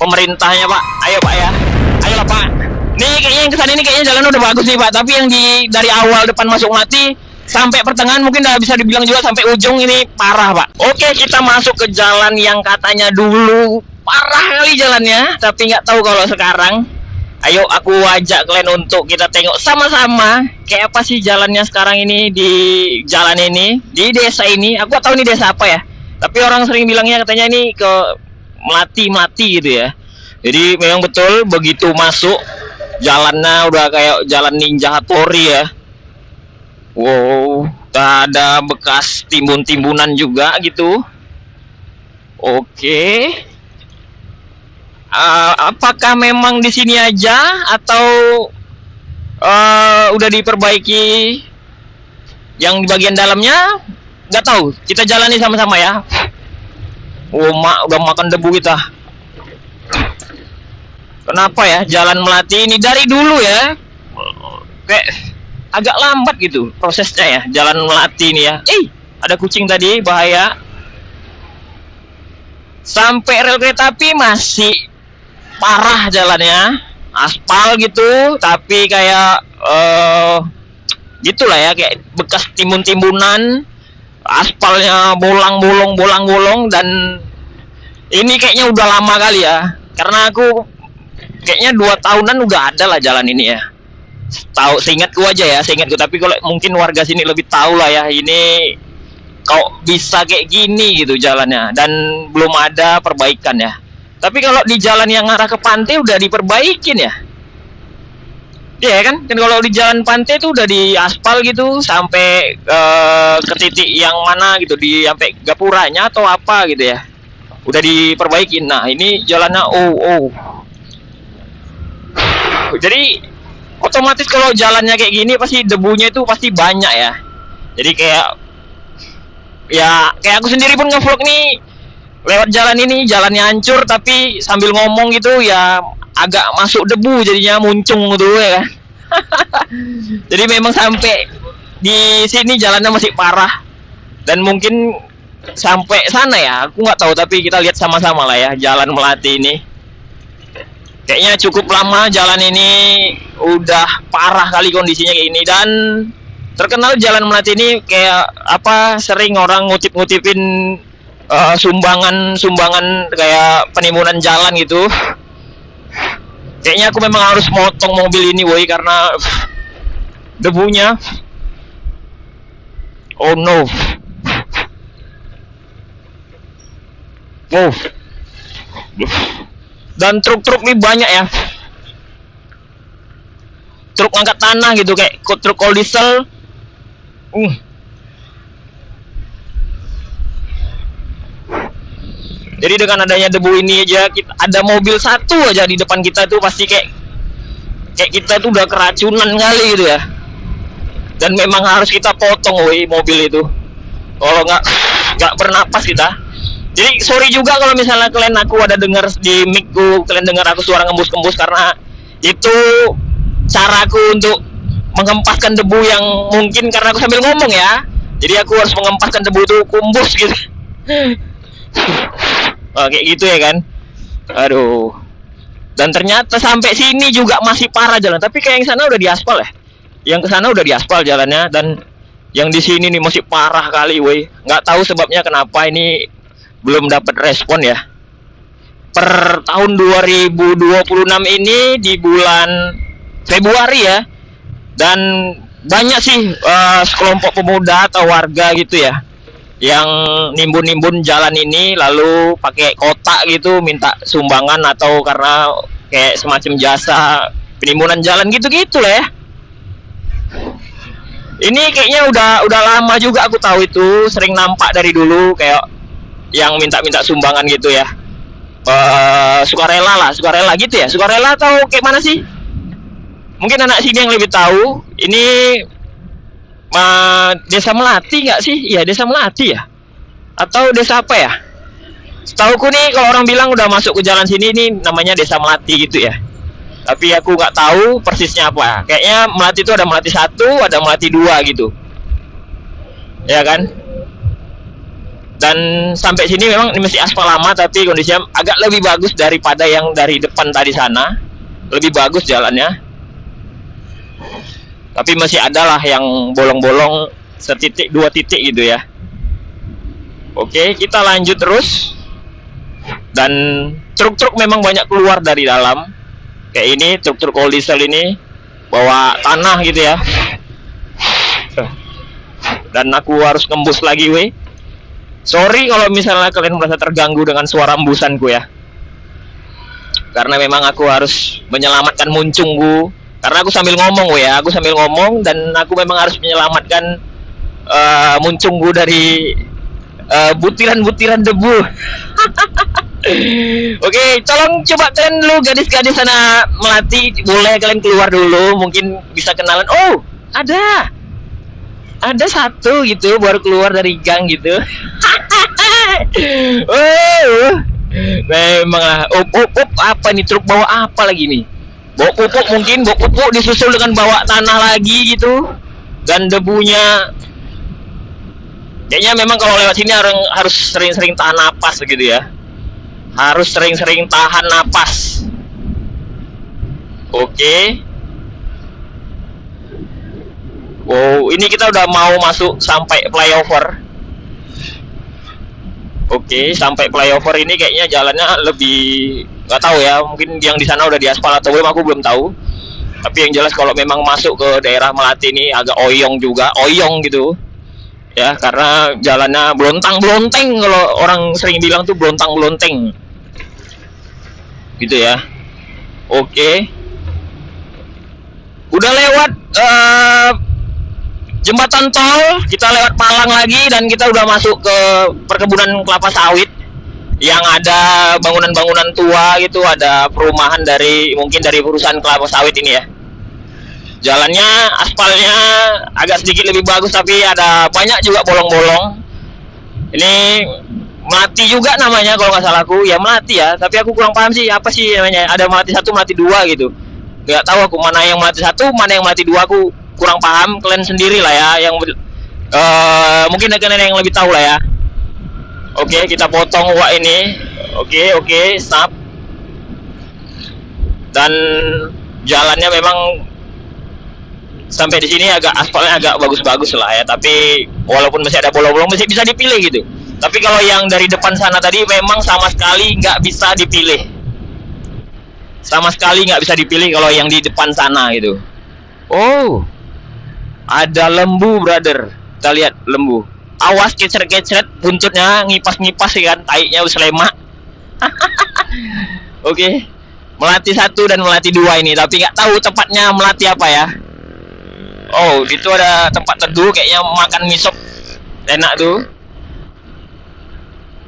pemerintahnya Pak. Ayo Pak ya, ayolah Pak. Nih kayaknya yang kesana ini kayaknya jalan udah bagus nih Pak. Tapi yang dari awal depan masuk Melati sampai pertengahan mungkin udah bisa dibilang juga sampai ujung ini parah Pak. Oke, kita masuk ke jalan yang katanya dulu parah kali jalannya, tapi nggak tahu kalau sekarang. Ayo aku ajak kalian untuk kita tengok sama-sama kayak apa sih jalannya sekarang ini di jalan ini, di desa ini. Aku gak tahu ini desa apa ya, tapi orang sering bilangnya katanya ini ke Melati gitu ya. Jadi memang betul begitu masuk jalannya udah kayak jalan Ninja Hattori ya. Wow, ada bekas timbun-timbunan juga gitu. Oke. Apakah memang di sini aja atau udah diperbaiki yang di bagian dalamnya? Nggak tahu. Kita jalani sama-sama ya. Oh, udah makan debu kita. Kenapa ya jalan Melati ini dari dulu ya? Kayak agak lambat gitu prosesnya ya jalan Melati ini ya. Ada kucing tadi, bahaya. Sampai rel kereta api masih parah jalannya, aspal gitu, tapi kayak gitulah ya, kayak bekas timbun-timbunan, aspalnya bolong-bolong, dan ini kayaknya udah lama kali ya, karena aku kayaknya 2 tahunan udah ada lah jalan ini ya. Tahu, seingatku aja ya, seingatku, tapi kalau mungkin warga sini lebih tahu lah ya, ini kok bisa kayak gini gitu jalannya, dan belum ada perbaikan ya. Tapi kalau di jalan yang arah ke pantai udah diperbaikin ya. Iya kan? Kan kalau di jalan pantai itu udah di aspal gitu sampai ke titik yang mana gitu, di sampai gapuranya atau apa gitu ya. Udah diperbaikin. Nah, ini jalannya Jadi otomatis kalau jalannya kayak gini pasti debunya itu pasti banyak ya. Jadi kayak aku sendiri pun ngevlog nih lewat jalan ini, jalannya hancur tapi sambil ngomong gitu ya agak masuk debu jadinya, muncung gitu ya kan. Jadi memang sampai di sini jalannya masih parah, dan mungkin sampai sana ya, aku nggak tahu, tapi kita lihat sama-sama lah ya jalan Melati ini. Kayaknya cukup lama jalan ini udah parah kali kondisinya kayak ini, dan terkenal jalan Melati ini kayak apa, sering orang ngutip-ngutipin sumbangan kayak penimbunan jalan gitu. Kayaknya aku memang harus motong mobil ini woi, karena debunya. Oh no. Oh. Dan truk-truk ini banyak ya. Truk angkat tanah gitu, kayak truk all diesel. Jadi dengan adanya debu ini aja, ada mobil satu aja di depan kita tuh pasti kayak kita tuh udah keracunan kali gitu ya. Dan memang harus kita potong woi mobil itu. Kalau nggak bernapas kita. Jadi sorry juga kalau misalnya kalian aku ada dengar di mic-ku, kalian dengar aku suara ngembus-ngembus, karena itu caraku untuk mengempaskan debu yang mungkin karena aku sambil ngomong ya. Jadi aku harus mengempaskan debu itu kumbus gitu. Kayak gitu ya kan. Aduh. Dan ternyata sampai sini juga masih parah jalan. Tapi kayak yang sana udah diaspal ya. Yang ke sana udah diaspal jalannya, dan yang di sini nih masih parah kali woi. Nggak tahu sebabnya kenapa ini belum dapat respon ya. Per tahun 2026 ini di bulan Februari ya. Dan banyak sih sekelompok pemuda atau warga gitu ya yang nimbun-nimbun jalan ini, lalu pakai kotak gitu minta sumbangan, atau karena kayak semacam jasa penimbunan jalan gitu-gitu lah ya. Ini kayaknya udah lama juga aku tahu, itu sering nampak dari dulu kayak yang minta-minta sumbangan gitu ya. Sukarela gitu ya, sukarela atau kayak mana sih? Mungkin anak sini yang lebih tahu. Ini desa Melati nggak sih? Iya, desa Melati ya? Atau desa apa ya? Setauku nih kalau orang bilang udah masuk ke jalan sini nih namanya desa Melati gitu ya. Tapi aku nggak tahu persisnya apa. Kayaknya Melati itu ada Melati 1, ada Melati 2 gitu. Ya kan? Dan sampai sini memang ini masih aspal lama, tapi kondisinya agak lebih bagus daripada yang dari depan tadi sana. Lebih bagus jalannya. Tapi masih ada lah yang bolong-bolong setitik, 2 titik gitu ya. Oke, kita lanjut terus. Dan truk-truk memang banyak keluar dari dalam. Kayak ini, truk-truk cold diesel ini bawa tanah gitu ya. Dan aku harus ngembus lagi weh. Sorry kalau misalnya kalian merasa terganggu dengan suara embusanku ya. Karena memang aku harus menyelamatkan muncungku. Karena aku sambil ngomong ya, aku sambil ngomong dan aku memang harus menyelamatkan muncungku dari butiran-butiran debu. Oke, tolong coba kalian dulu gadis-gadis sana Melati, boleh kalian keluar dulu, mungkin bisa kenalan. Oh, ada satu gitu baru keluar dari gang gitu. Oh, memang lah. Apa nih, truk bawa apa lagi nih? Bawa pupuk mungkin, bawa pupuk disusul dengan bawa tanah lagi gitu. Dan debunya kayaknya memang kalau lewat sini harus sering-sering tahan napas gitu ya. Harus sering-sering tahan napas. Oke. Wow, ini kita udah mau masuk sampai flyover. Oke, sampai flyover ini kayaknya jalannya lebih nggak tahu ya, mungkin yang di sana udah diaspal atau belum, aku belum tahu. Tapi yang jelas kalau memang masuk ke daerah Melati ini agak oyong juga, oyong gitu. Ya, karena jalannya belontang-belonteng, kalau orang sering bilang tuh belontang-belonteng. Gitu ya. Oke. Udah lewat jembatan tol, kita lewat Palang lagi dan kita udah masuk ke perkebunan kelapa sawit yang ada bangunan-bangunan tua gitu, ada perumahan mungkin dari perusahaan kelapa sawit ini ya. Jalannya, aspalnya agak sedikit lebih bagus tapi ada banyak juga bolong-bolong. Ini Melati juga namanya kalau nggak salah aku, ya Melati ya, tapi aku kurang paham sih apa sih namanya. Ada Melati 1, Melati 2 gitu. Nggak tahu aku mana yang Melati 1, mana yang Melati 2, aku kurang paham. Kalian sendiri lah ya yang mungkin kalian yang lebih tahu lah ya. Oke, kita potong uak ini. Oke, stop. Dan jalannya memang sampai di sini aspalnya agak bagus-bagus lah ya, tapi walaupun masih ada bolong-bolong masih bisa dipilih gitu. Tapi kalau yang dari depan sana tadi memang sama sekali nggak bisa dipilih. Sama sekali nggak bisa dipilih kalau yang di depan sana gitu. Oh, ada lembu brother. Kita lihat lembu. Awas kecret-kecret buntutnya, ngipas-ngipas ya kan, taiknya selema. Oke. Melati 1 dan Melati 2 ini, tapi nggak tahu tepatnya Melati apa ya. Oh, itu ada tempat teduh kayaknya, makan mie sop enak tuh.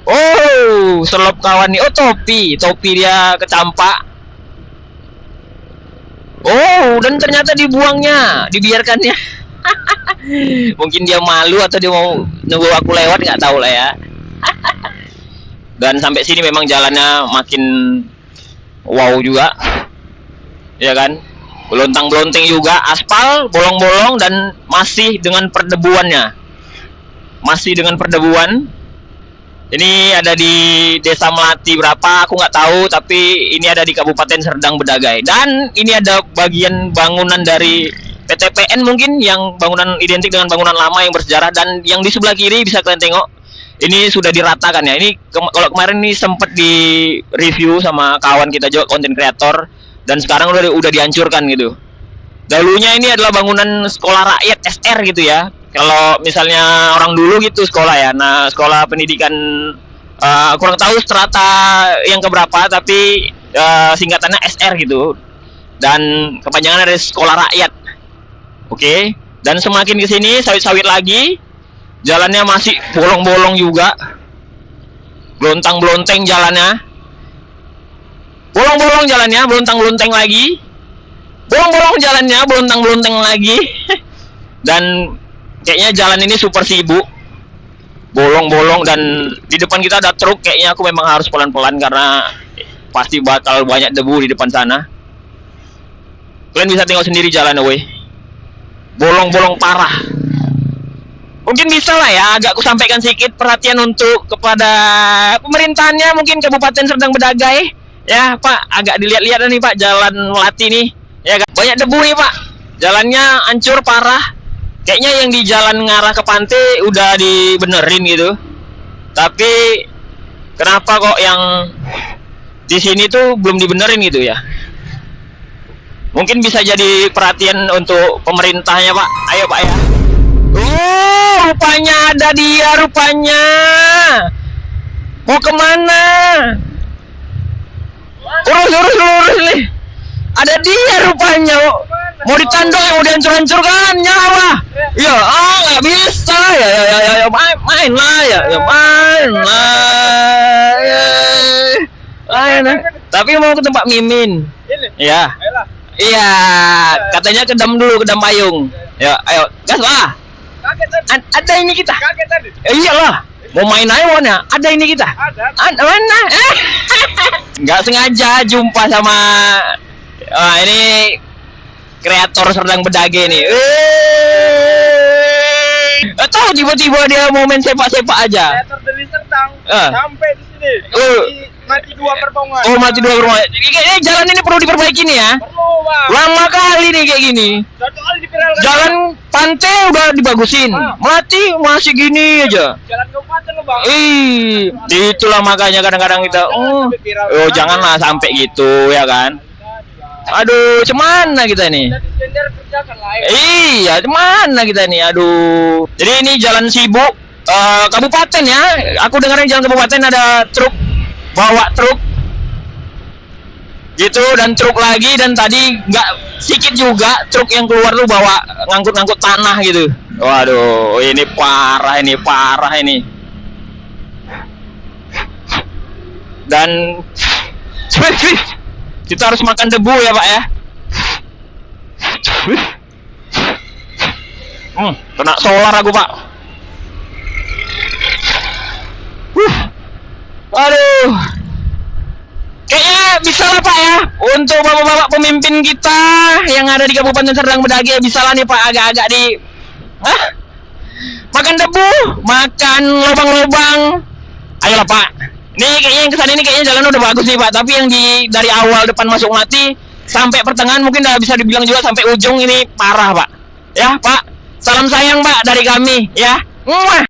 Oh, selop kawan nih. Oh, topi dia kecampak. Oh, dan ternyata dibuangnya, dibiarkannya. Mungkin dia malu atau dia mau nunggu aku lewat, nggak tahu lah ya. Dan sampai sini memang jalannya makin wow juga, ya kan? Belontang-belonteng juga, aspal, bolong-bolong dan masih dengan perdebuannya. Masih dengan perdebuan. Ini ada di Desa Melati berapa, aku nggak tahu, tapi ini ada di Kabupaten Serdang Bedagai. Dan ini ada bagian bangunan dari PTPN mungkin, yang bangunan identik dengan bangunan lama yang bersejarah. Dan yang di sebelah kiri bisa kalian tengok, ini sudah diratakan ya. Ini kalau kemarin ini sempat di review sama kawan kita juga, konten kreator, dan sekarang udah dihancurkan gitu. Dahulunya ini adalah bangunan sekolah rakyat SR gitu ya. Kalau misalnya orang dulu gitu sekolah ya. Nah, sekolah pendidikan kurang tahu strata yang keberapa, tapi singkatannya SR gitu. Dan kepanjangan dari sekolah rakyat. Oke. Dan semakin ke sini sawit-sawit lagi. Jalannya masih bolong-bolong juga. Belontang-belonteng jalannya. Bolong-bolong jalannya, belontang-belonteng lagi. Bolong-bolong jalannya, belontang-belonteng lagi. Dan kayaknya jalan ini super sibuk. Bolong-bolong dan di depan kita ada truk. Kayaknya aku memang harus pelan-pelan karena pasti bakal banyak debu di depan sana. Kalian bisa tengok sendiri jalan, weh. Bolong-bolong parah. Mungkin bisa lah ya, agak ku sampaikan sedikit perhatian untuk kepada pemerintahannya, mungkin Kabupaten Serdang Bedagai. Ya Pak, agak dilihat-lihat nih Pak, jalan Melati nih. Ya banyak debu nih Pak, jalannya hancur parah. Kayaknya yang di jalan ngarah ke pantai udah dibenerin gitu. Tapi kenapa kok yang di sini tuh belum dibenerin gitu ya? Mungkin bisa jadi perhatian untuk pemerintahnya Pak. Ayo Pak ya. Oh, rupanya ada dia rupanya. Mau kemana? Urus nih. Ada dia rupanya. Mau ditanduk, mau dihancur-hancurkan nyawa. Ya, nggak bisa. Ya, main lah ya, main lah. Ya. Tapi mau ke tempat Mimin. Ya. Iya, katanya ke dam dulu, ke dam payung. Ya, ayo, gas lah. Ada ini kita. Iyalah, mau main aja mana? Ada ini kita. Ada mana? Nggak sengaja jumpa sama ini kreator Serdang Bedagai nih. Atau tiba-tiba dia mau main sepak-sepak aja. Kreator dari Serdang sampai di sini. Mati 2 perpongan. Oh, mati 2 perpongan. Kayaknya jalan ini perlu diperbaiki nih ya. Perlu, Bang. Lama kali nih kayak gini. Jalan pantai udah dibagusin. Melati masih gini aja. Jalan kabupaten loh, Bang. Itulah makanya kadang-kadang kita janganlah sampai gitu ya kan. Aduh, cemana kita nih? Iya, cemana kita nih? Aduh. Jadi ini jalan sibuk kabupaten ya. Aku dengarnya jalan kabupaten ada truk bawa truk gitu, dan truk lagi, dan tadi nggak sedikit juga truk yang keluar tuh bawa ngangkut-ngangkut tanah gitu. Waduh, ini parah ini. Dan kita harus makan debu ya Pak ya. Kena solar aku Pak. Aduh, kayaknya bisa lah Pak ya, untuk bapak-bapak pemimpin kita yang ada di Kabupaten Serdang Bedagai, bisa lah nih Pak, agak-agak di makan debu, makan lubang-lubang. Ayolah Pak, nih kayaknya yang kesana ini kayaknya jalan udah bagus nih Pak, tapi yang dari awal depan masuk Melati sampai pertengahan mungkin udah bisa dibilang juga sampai ujung ini parah Pak. Ya Pak, salam sayang Pak dari kami ya.